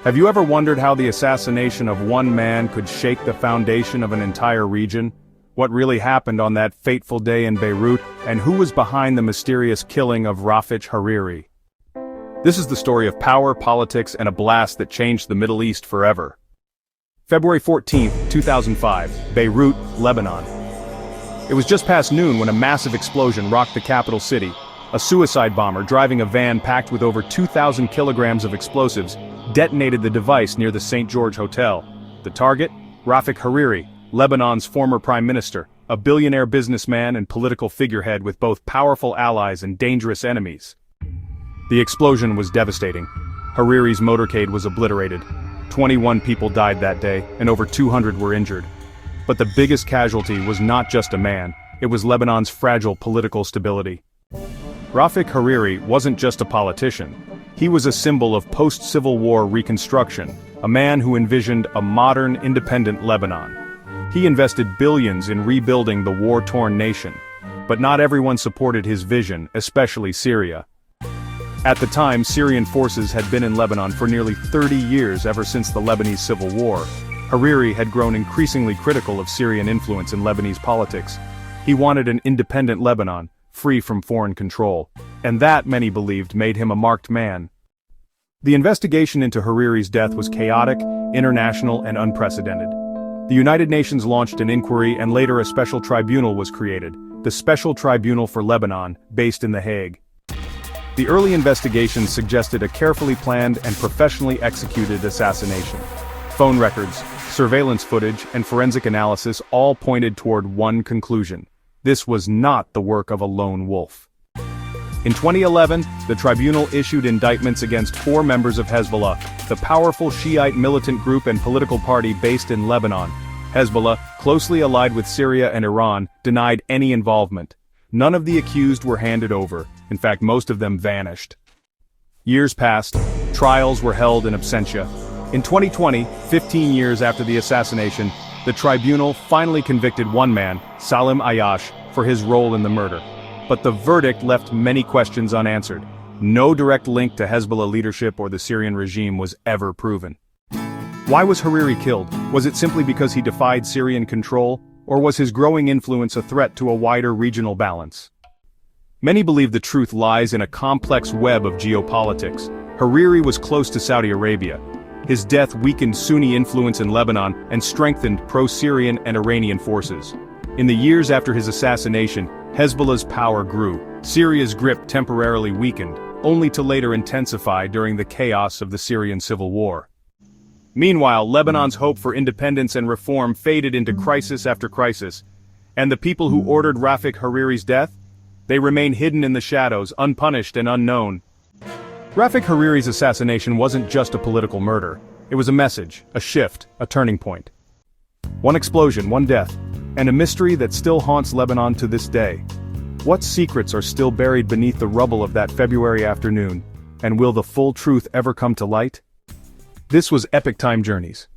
Have you ever wondered how the assassination of one man could shake the foundation of an entire region? What really happened on that fateful day in Beirut, and who was behind the mysterious killing of Rafic Hariri? This is the story of power, politics, and a blast that changed the Middle East forever. February 14, 2005, Beirut, Lebanon. It was just past noon when a massive explosion rocked the capital city. A suicide bomber driving a van packed with over 2,000 kilograms of explosives detonated the device near the St. George Hotel. The target? Rafic Hariri, Lebanon's former prime minister, a billionaire businessman and political figurehead with both powerful allies and dangerous enemies. The explosion was devastating. Hariri's motorcade was obliterated. 21 people died that day, and over 200 were injured. But the biggest casualty was not just a man, it was Lebanon's fragile political stability. Rafic Hariri wasn't just a politician. He was a symbol of post-Civil War reconstruction, a man who envisioned a modern, independent Lebanon. He invested billions in rebuilding the war-torn nation. But not everyone supported his vision, especially Syria. At the time, Syrian forces had been in Lebanon for nearly 30 years ever since the Lebanese Civil War. Hariri had grown increasingly critical of Syrian influence in Lebanese politics. He wanted an independent Lebanon, free from foreign control, and that, many believed, made him a marked man. The investigation into Hariri's death was chaotic, international, and unprecedented. The United Nations launched an inquiry, and later a special tribunal was created, the Special Tribunal for Lebanon, based in The Hague. The early investigations suggested a carefully planned and professionally executed assassination. Phone records, surveillance footage, and forensic analysis all pointed toward one conclusion: this was not the work of a lone wolf. In 2011, the tribunal issued indictments against 4 members of Hezbollah, the powerful Shiite militant group and political party based in Lebanon. Hezbollah, closely allied with Syria and Iran, denied any involvement. None of the accused were handed over. In fact, most of them vanished. Years passed. Trials were held in absentia. In 2020, 15 years after the assassination, the tribunal finally convicted one man, Salim Ayyash, for his role in the murder. But the verdict left many questions unanswered. No direct link to Hezbollah leadership or the Syrian regime was ever proven. Why was Hariri killed? Was it simply because he defied Syrian control, or was his growing influence a threat to a wider regional balance? Many believe the truth lies in a complex web of geopolitics. Hariri was close to Saudi Arabia. His death weakened Sunni influence in Lebanon and strengthened pro-Syrian and Iranian forces. In the years after his assassination, Hezbollah's power grew. Syria's grip temporarily weakened, only to later intensify during the chaos of the Syrian civil war. Meanwhile, Lebanon's hope for independence and reform faded into crisis after crisis. And the people who ordered Rafic Hariri's death? They remain hidden in the shadows, unpunished and unknown. Rafic Hariri's assassination wasn't just a political murder. It was a message, a shift, a turning point. One explosion, one death, and a mystery that still haunts Lebanon to this day. What secrets are still buried beneath the rubble of that February afternoon? And will the full truth ever come to light? This was Epic Time Journeys.